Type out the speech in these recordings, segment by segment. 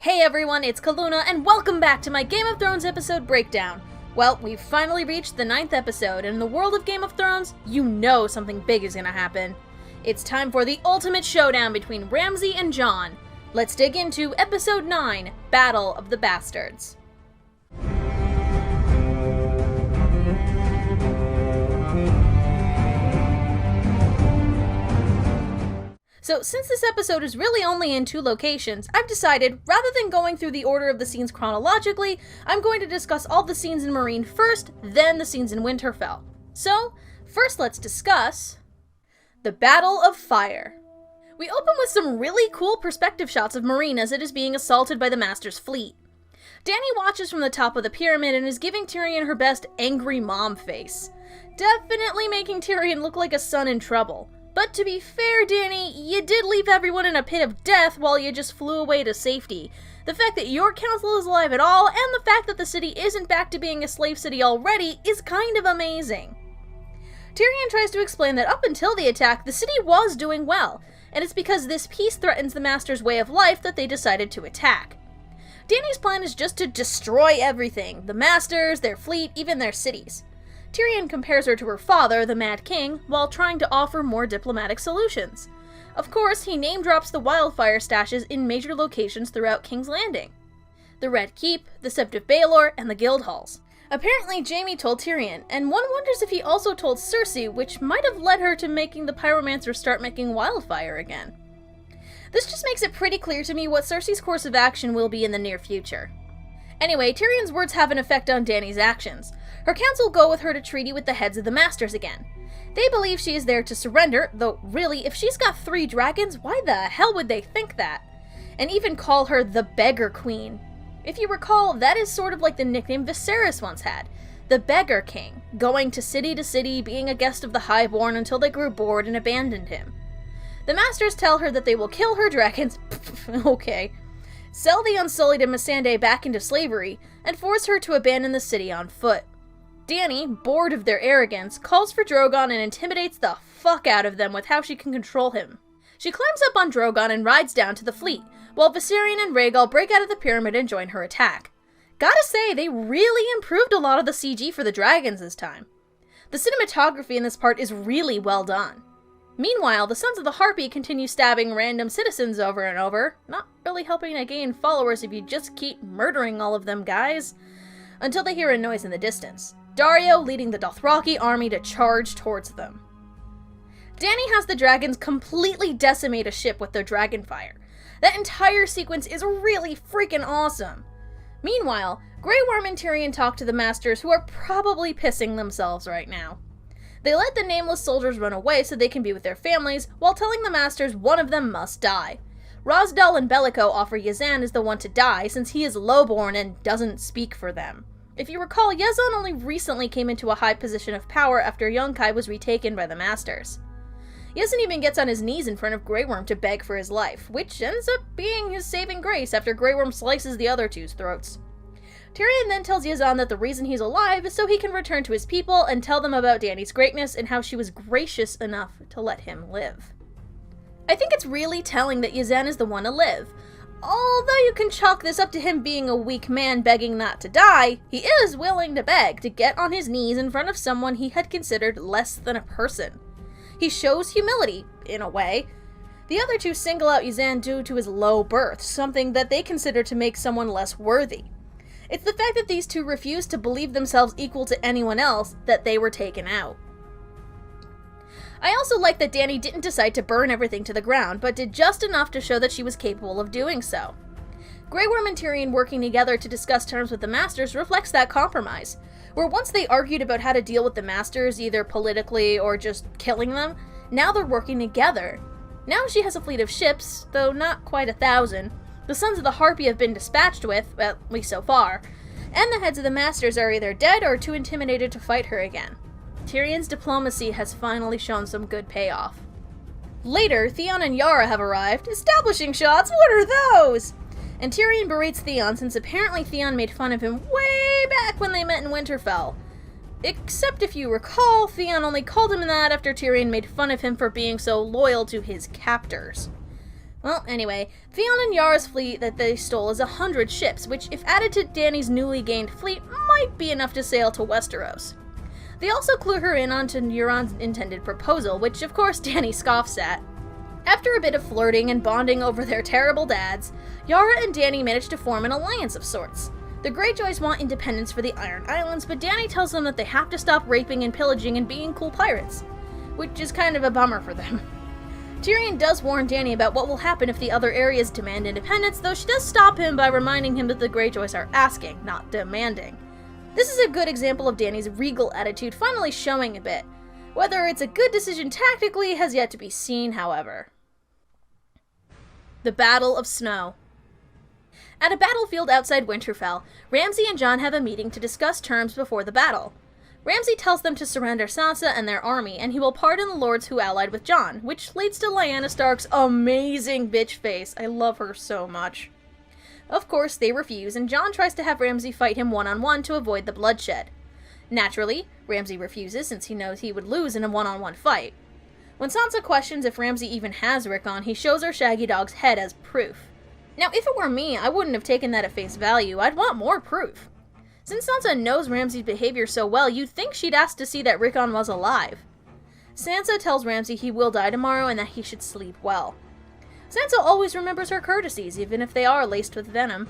Hey everyone, it's Kaluna, and welcome back to my Game of Thrones episode breakdown. Well, we've finally reached the 9th episode, and in the world of Game of Thrones, you know something big is gonna happen. It's time for the ultimate showdown between Ramsay and Jon. Let's dig into Episode 9, Battle of the Bastards. So, since this episode is really only in 2 locations, I've decided, rather than going through the order of the scenes chronologically, I'm going to discuss all the scenes in Meereen first, then the scenes in Winterfell. So, first let's discuss the Battle of Fire. We open with some really cool perspective shots of Meereen as it is being assaulted by the Master's fleet. Dany watches from the top of the pyramid and is giving Tyrion her best angry mom face. Definitely making Tyrion look like a son in trouble. But to be fair, Dany, you did leave everyone in a pit of death while you just flew away to safety. The fact that your council is alive at all, and the fact that the city isn't back to being a slave city already, is kind of amazing. Tyrion tries to explain that up until the attack, the city was doing well, and it's because this peace threatens the Master's way of life that they decided to attack. Dany's plan is just to destroy everything, the Masters, their fleet, even their cities. Tyrion compares her to her father, the Mad King, while trying to offer more diplomatic solutions. Of course, he name-drops the wildfire stashes in major locations throughout King's Landing. The Red Keep, the Sept of Baelor, and the Guildhalls. Apparently, Jaime told Tyrion, and one wonders if he also told Cersei, which might have led her to making the pyromancer start making wildfire again. This just makes it pretty clear to me what Cersei's course of action will be in the near future. Anyway, Tyrion's words have an effect on Dany's actions. Her council go with her to treaty with the heads of the Masters again. They believe she is there to surrender, though really, if she's got 3 dragons, why the hell would they think that? And even call her the Beggar Queen. If you recall, that is sort of like the nickname Viserys once had, the Beggar King, going to city, being a guest of the Highborn until they grew bored and abandoned him. The Masters tell her that they will kill her dragons, okay, sell the Unsullied and Missandei back into slavery, and force her to abandon the city on foot. Dany, bored of their arrogance, calls for Drogon and intimidates the fuck out of them with how she can control him. She climbs up on Drogon and rides down to the fleet, while Viserion and Rhaegal break out of the pyramid and join her attack. Gotta say, they really improved a lot of the CG for the dragons this time. The cinematography in this part is really well done. Meanwhile, the Sons of the Harpy continue stabbing random citizens over and over, not really helping to gain followers if you just keep murdering all of them, guys, until they hear a noise in the distance. Daario leading the Dothraki army to charge towards them. Dany has the dragons completely decimate a ship with their dragonfire. That entire sequence is really freaking awesome. Meanwhile, Grey Worm and Tyrion talk to the Masters, who are probably pissing themselves right now. They let the nameless soldiers run away so they can be with their families, while telling the Masters one of them must die. Rosdal and Bellico offer Yazan as the one to die since he is lowborn and doesn't speak for them. If you recall, Yazan only recently came into a high position of power after Yunkai was retaken by the Masters. Yazan even gets on his knees in front of Grey Worm to beg for his life, which ends up being his saving grace after Grey Worm slices the other two's throats. Tyrion then tells Yazan that the reason he's alive is so he can return to his people and tell them about Dany's greatness and how she was gracious enough to let him live. I think it's really telling that Yazan is the one to live. Although you can chalk this up to him being a weak man begging not to die, he is willing to beg to get on his knees in front of someone he had considered less than a person. He shows humility, in a way. The other two single out Yazan due to his low birth, something that they consider to make someone less worthy. It's the fact that these two refuse to believe themselves equal to anyone else that they were taken out. I also like that Dany didn't decide to burn everything to the ground, but did just enough to show that she was capable of doing so. Grey Worm and Tyrion working together to discuss terms with the Masters reflects that compromise, where once they argued about how to deal with the Masters, either politically or just killing them, now they're working together. Now she has a fleet of ships, though not quite 1,000, the Sons of the Harpy have been dispatched with, at least so far, and the heads of the Masters are either dead or too intimidated to fight her again. Tyrion's diplomacy has finally shown some good payoff. Later, Theon and Yara have arrived. Establishing shots? What are those? And Tyrion berates Theon since apparently Theon made fun of him way back when they met in Winterfell. Except if you recall, Theon only called him that after Tyrion made fun of him for being so loyal to his captors. Well, anyway, Theon and Yara's fleet that they stole is 100 ships, which, if added to Dany's newly gained fleet, might be enough to sail to Westeros. They also clue her in onto Euron's intended proposal, which of course Dany scoffs at. After a bit of flirting and bonding over their terrible dads, Yara and Dany manage to form an alliance of sorts. The Greyjoys want independence for the Iron Islands, but Dany tells them that they have to stop raping and pillaging and being cool pirates, which is kind of a bummer for them. Tyrion does warn Dany about what will happen if the other areas demand independence, though she does stop him by reminding him that the Greyjoys are asking, not demanding. This is a good example of Dany's regal attitude finally showing a bit. Whether it's a good decision tactically has yet to be seen, however. The Battle of Snow. At a battlefield outside Winterfell, Ramsay and Jon have a meeting to discuss terms before the battle. Ramsay tells them to surrender Sansa and their army, and he will pardon the lords who allied with Jon, which leads to Lyanna Stark's amazing bitch face. I love her so much. Of course, they refuse, and Jon tries to have Ramsay fight him one-on-one to avoid the bloodshed. Naturally, Ramsay refuses since he knows he would lose in a one-on-one fight. When Sansa questions if Ramsay even has Rickon, he shows her Shaggy Dog's head as proof. Now, if it were me, I wouldn't have taken that at face value. I'd want more proof. Since Sansa knows Ramsay's behavior so well, you'd think she'd ask to see that Rickon was alive. Sansa tells Ramsay he will die tomorrow and that he should sleep well. Sansa always remembers her courtesies, even if they are laced with venom.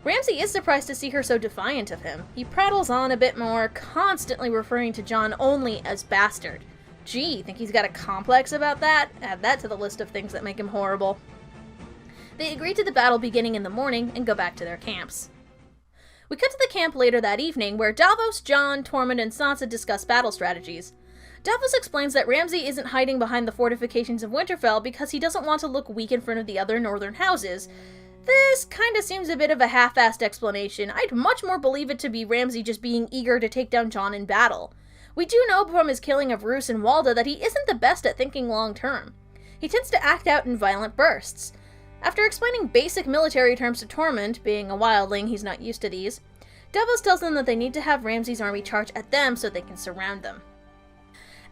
Ramsay is surprised to see her so defiant of him. He prattles on a bit more, constantly referring to Jon only as bastard. Gee, think he's got a complex about that? Add that to the list of things that make him horrible. They agree to the battle beginning in the morning and go back to their camps. We cut to the camp later that evening, where Davos, Jon, Tormund, and Sansa discuss battle strategies. Davos explains that Ramsay isn't hiding behind the fortifications of Winterfell because he doesn't want to look weak in front of the other northern houses. This kinda seems a bit of a half-assed explanation. I'd much more believe it to be Ramsay just being eager to take down Jon in battle. We do know from his killing of Roose and Walda that he isn't the best at thinking long-term. He tends to act out in violent bursts. After explaining basic military terms to Tormund, being a wildling, he's not used to these, Davos tells them that they need to have Ramsay's army charge at them so they can surround them.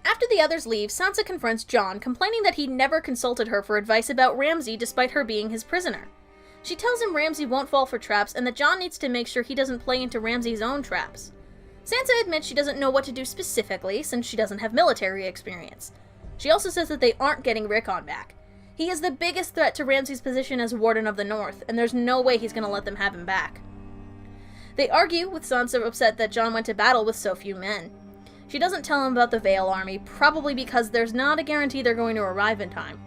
After the others leave, Sansa confronts Jon, complaining that he never consulted her for advice about Ramsay despite her being his prisoner. She tells him Ramsay won't fall for traps and that Jon needs to make sure he doesn't play into Ramsay's own traps. Sansa admits she doesn't know what to do specifically since she doesn't have military experience. She also says that they aren't getting Rickon back. He is the biggest threat to Ramsay's position as Warden of the North, and there's no way he's going to let them have him back. They argue, with Sansa upset that Jon went to battle with so few men. She doesn't tell him about the Vale army, probably because there's not a guarantee they're going to arrive in time.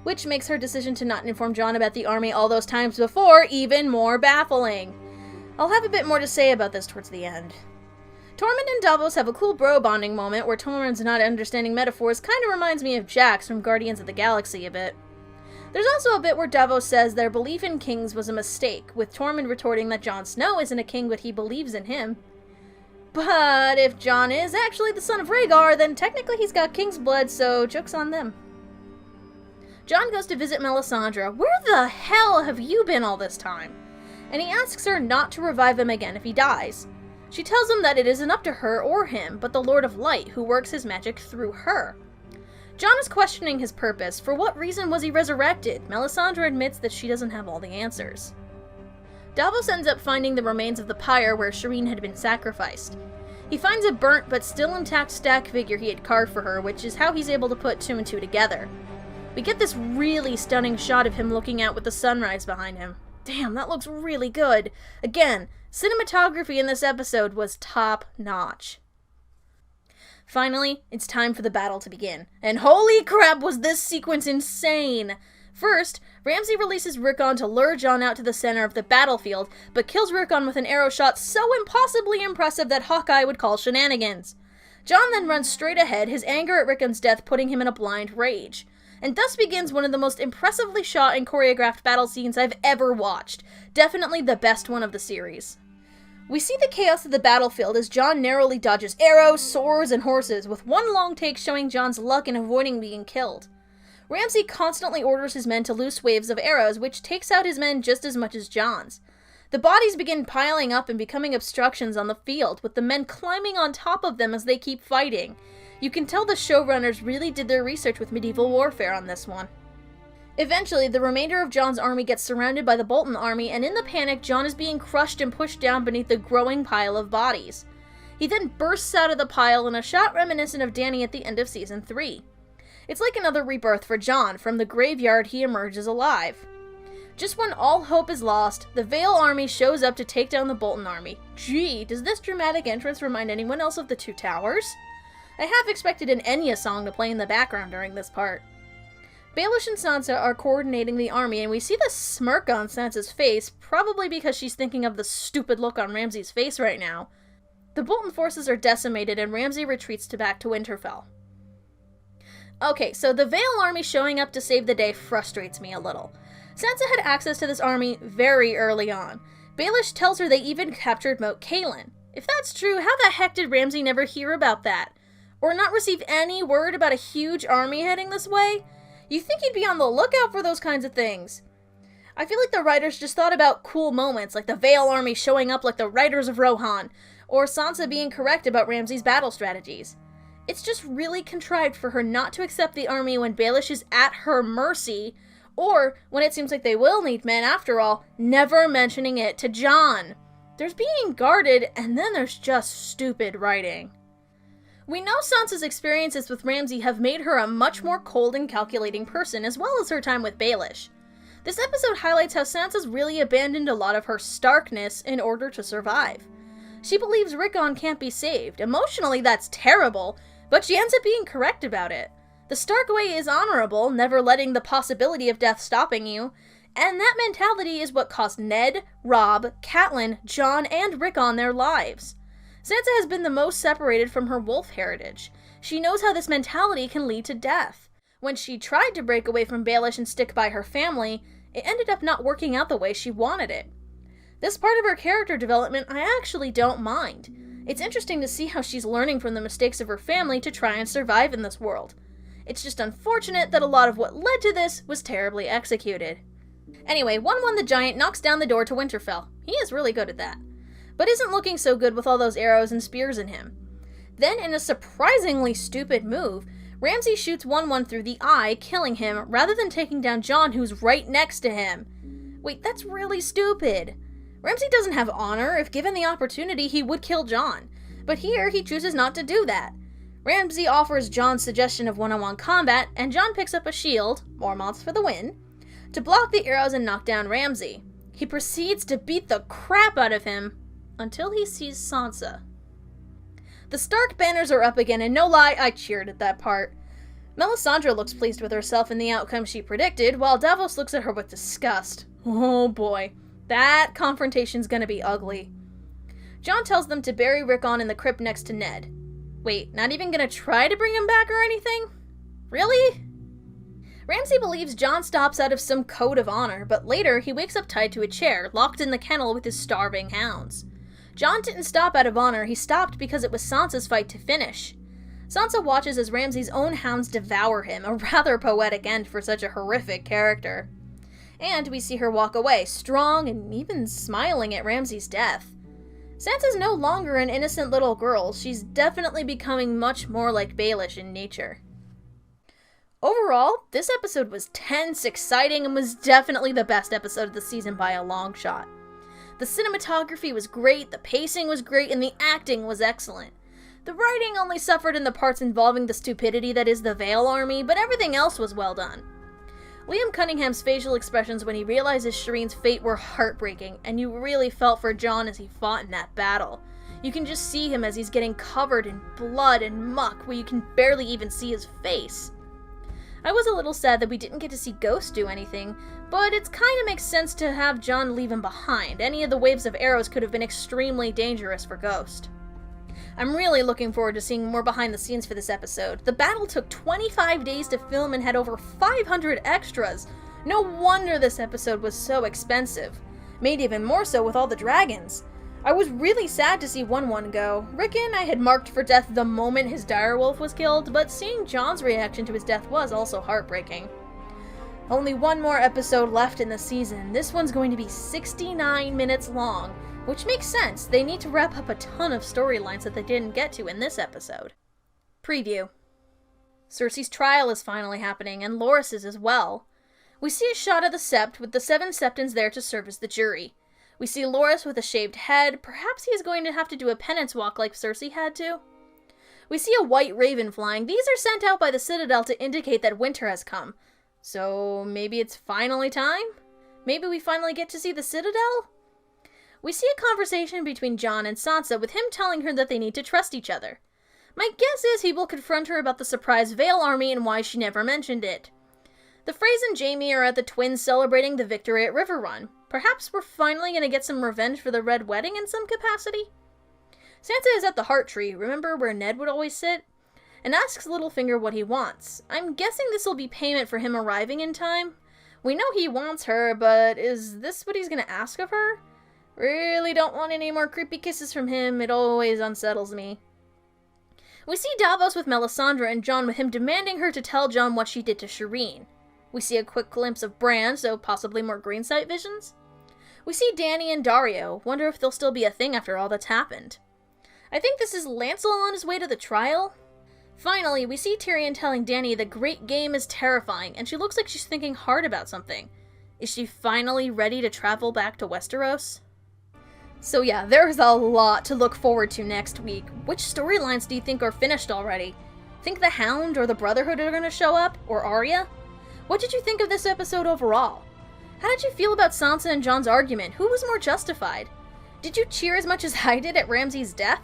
Which makes her decision to not inform Jon about the army all those times before even more baffling. I'll have a bit more to say about this towards the end. Tormund and Davos have a cool bro bonding moment where Tormund's not understanding metaphors kind of reminds me of Jax from Guardians of the Galaxy a bit. There's also a bit where Davos says their belief in kings was a mistake, with Tormund retorting that Jon Snow isn't a king but he believes in him. But if Jon is actually the son of Rhaegar, then technically he's got king's blood, so joke's on them. Jon goes to visit Melisandre. Where the hell have you been all this time? And he asks her not to revive him again if he dies. She tells him that it isn't up to her or him, but the Lord of Light, who works his magic through her. Jon is questioning his purpose. For what reason was he resurrected? Melisandre admits that she doesn't have all the answers. Davos ends up finding the remains of the pyre where Shireen had been sacrificed. He finds a burnt but still intact stag figure he had carved for her, which is how he's able to put two and two together. We get this really stunning shot of him looking out with the sunrise behind him. Damn, that looks really good. Again, cinematography in this episode was top-notch. Finally, it's time for the battle to begin. And holy crap, was this sequence insane! First, Ramsay releases Rickon to lure Jon out to the center of the battlefield, but kills Rickon with an arrow shot so impossibly impressive that Hawkeye would call shenanigans. Jon then runs straight ahead, his anger at Rickon's death putting him in a blind rage. And thus begins one of the most impressively shot and choreographed battle scenes I've ever watched. Definitely the best one of the series. We see the chaos of the battlefield as Jon narrowly dodges arrows, swords, and horses, with one long take showing Jon's luck in avoiding being killed. Ramsay constantly orders his men to loose waves of arrows, which takes out his men just as much as Jon's. The bodies begin piling up and becoming obstructions on the field, with the men climbing on top of them as they keep fighting. You can tell the showrunners really did their research with medieval warfare on this one. Eventually, the remainder of Jon's army gets surrounded by the Bolton army, and in the panic, Jon is being crushed and pushed down beneath the growing pile of bodies. He then bursts out of the pile in a shot reminiscent of Dany at the end of Season 3. It's like another rebirth for Jon. From the graveyard, he emerges alive. Just when all hope is lost, the Vale army shows up to take down the Bolton army. Gee, does this dramatic entrance remind anyone else of the Two Towers? I half expected an Enya song to play in the background during this part. Baelish and Sansa are coordinating the army, and we see the smirk on Sansa's face, probably because she's thinking of the stupid look on Ramsay's face right now. The Bolton forces are decimated, and Ramsay retreats back to Winterfell. Okay, so the Vale army showing up to save the day frustrates me a little. Sansa had access to this army very early on. Baelish tells her they even captured Moat Cailin. If that's true, how the heck did Ramsay never hear about that? Or not receive any word about a huge army heading this way? You'd think he'd be on the lookout for those kinds of things. I feel like the writers just thought about cool moments, like the Vale army showing up like the Riders of Rohan, or Sansa being correct about Ramsay's battle strategies. It's just really contrived for her not to accept the army when Baelish is at her mercy, or when it seems like they will need men after all, never mentioning it to Jon. There's being guarded, and then there's just stupid writing. We know Sansa's experiences with Ramsay have made her a much more cold and calculating person, as well as her time with Baelish. This episode highlights how Sansa's really abandoned a lot of her Starkness in order to survive. She believes Rickon can't be saved. Emotionally, that's terrible, but she ends up being correct about it. The Stark way is honorable, never letting the possibility of death stopping you, and that mentality is what cost Ned, Robb, Catelyn, Jon, and Rickon their lives. Sansa has been the most separated from her wolf heritage. She knows how this mentality can lead to death. When she tried to break away from Baelish and stick by her family, it ended up not working out the way she wanted it. This part of her character development I actually don't mind. It's interesting to see how she's learning from the mistakes of her family to try and survive in this world. It's just unfortunate that a lot of what led to this was terribly executed. Anyway, 1-1 the Giant knocks down the door to Winterfell. He is really good at that. But isn't looking so good with all those arrows and spears in him. Then, in a surprisingly stupid move, Ramsay shoots 1-1 through the eye, killing him, rather than taking down Jon, who's right next to him. Wait, that's really stupid. Ramsay doesn't have honor. If given the opportunity, he would kill Jon. But here, he chooses not to do that. Ramsay offers Jon's suggestion of one-on-one combat, and Jon picks up a shield, Mormonts for the win, to block the arrows and knock down Ramsay. He proceeds to beat the crap out of him, until he sees Sansa. The Stark banners are up again, and no lie, I cheered at that part. Melisandre looks pleased with herself and the outcome she predicted, while Davos looks at her with disgust. Oh boy, that confrontation's gonna be ugly. Jon tells them to bury Rickon in the crypt next to Ned. Wait, not even gonna try to bring him back or anything? Really? Ramsay believes Jon stops out of some code of honor, but later he wakes up tied to a chair, locked in the kennel with his starving hounds. Jon didn't stop out of honor, he stopped because it was Sansa's fight to finish. Sansa watches as Ramsay's own hounds devour him, a rather poetic end for such a horrific character. And we see her walk away, strong and even smiling at Ramsay's death. Sansa's no longer an innocent little girl, she's definitely becoming much more like Baelish in nature. Overall, this episode was tense, exciting, and was definitely the best episode of the season by a long shot. The cinematography was great, the pacing was great, and the acting was excellent. The writing only suffered in the parts involving the stupidity that is the Vale army, but everything else was well done. Liam Cunningham's facial expressions when he realizes Shireen's fate were heartbreaking, and you really felt for Jon as he fought in that battle. You can just see him as he's getting covered in blood and muck, where you can barely even see his face. I was a little sad that we didn't get to see Ghost do anything, but it kinda makes sense to have Jon leave him behind. Any of the waves of arrows could have been extremely dangerous for Ghost. I'm really looking forward to seeing more behind the scenes for this episode. The battle took 25 days to film and had over 500 extras. No wonder this episode was so expensive. Made even more so with all the dragons. I was really sad to see 1-1 go. Rickon I had marked for death the moment his direwolf was killed, but seeing Jon's reaction to his death was also heartbreaking. Only one more episode left in the season. This one's going to be 69 minutes long, which makes sense. They need to wrap up a ton of storylines that they didn't get to in this episode. Preview. Cersei's trial is finally happening, and Loras's as well. We see a shot of the Sept with the 7 Septons there to serve as the jury. We see Loras with a shaved head. Perhaps he is going to have to do a penance walk like Cersei had to. We see a white raven flying. These are sent out by the Citadel to indicate that winter has come. So maybe it's finally time? Maybe we finally get to see the Citadel? We see a conversation between Jon and Sansa with him telling her that they need to trust each other. My guess is he will confront her about the surprise Vale army and why she never mentioned it. The Freys and Jaime are at the Twins celebrating the victory at Riverrun. Perhaps we're finally going to get some revenge for the Red Wedding in some capacity? Sansa is at the Heart Tree, remember where Ned would always sit? And asks Littlefinger what he wants. I'm guessing this will be payment for him arriving in time. We know he wants her, but is this what he's going to ask of her? Really don't want any more creepy kisses from him, it always unsettles me. We see Davos with Melisandre and Jon with him demanding her to tell Jon what she did to Shireen. We see a quick glimpse of Bran, so possibly more Greensight visions. We see Dany and Daario, wonder if they'll still be a thing after all that's happened. I think this is Lancel on his way to the trial. Finally, we see Tyrion telling Dany the great game is terrifying, and she looks like she's thinking hard about something. Is she finally ready to travel back to Westeros? So yeah, there's a lot to look forward to next week. Which storylines do you think are finished already? Think the Hound or the Brotherhood are going to show up? Or Arya? What did you think of this episode overall? How did you feel about Sansa and Jon's argument? Who was more justified? Did you cheer as much as I did at Ramsay's death?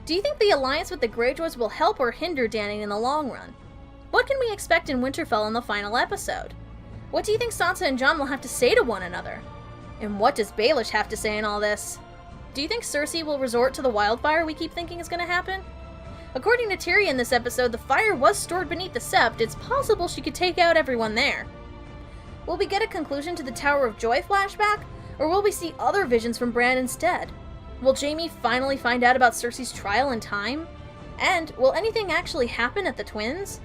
Do you think the alliance with the Greyjoys will help or hinder Dany in the long run? What can we expect in Winterfell in the final episode? What do you think Sansa and Jon will have to say to one another? And what does Baelish have to say in all this? Do you think Cersei will resort to the wildfire we keep thinking is going to happen? According to Tyrion this episode, the fire was stored beneath the Sept. It's possible she could take out everyone there. Will we get a conclusion to the Tower of Joy flashback? Or will we see other visions from Bran instead? Will Jaime finally find out about Cersei's trial in time? And will anything actually happen at the Twins?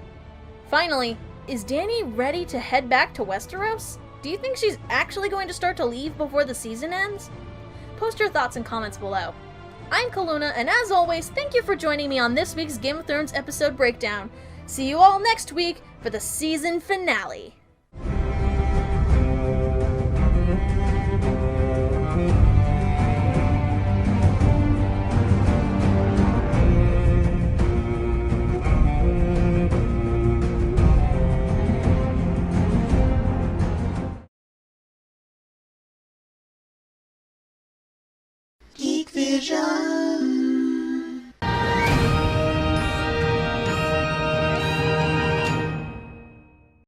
Finally, is Dany ready to head back to Westeros? Do you think she's actually going to start to leave before the season ends? Post your thoughts and comments below. I'm Kaluna, and as always, thank you for joining me on this week's Game of Thrones episode breakdown. See you all next week for the season finale. Geek Vision.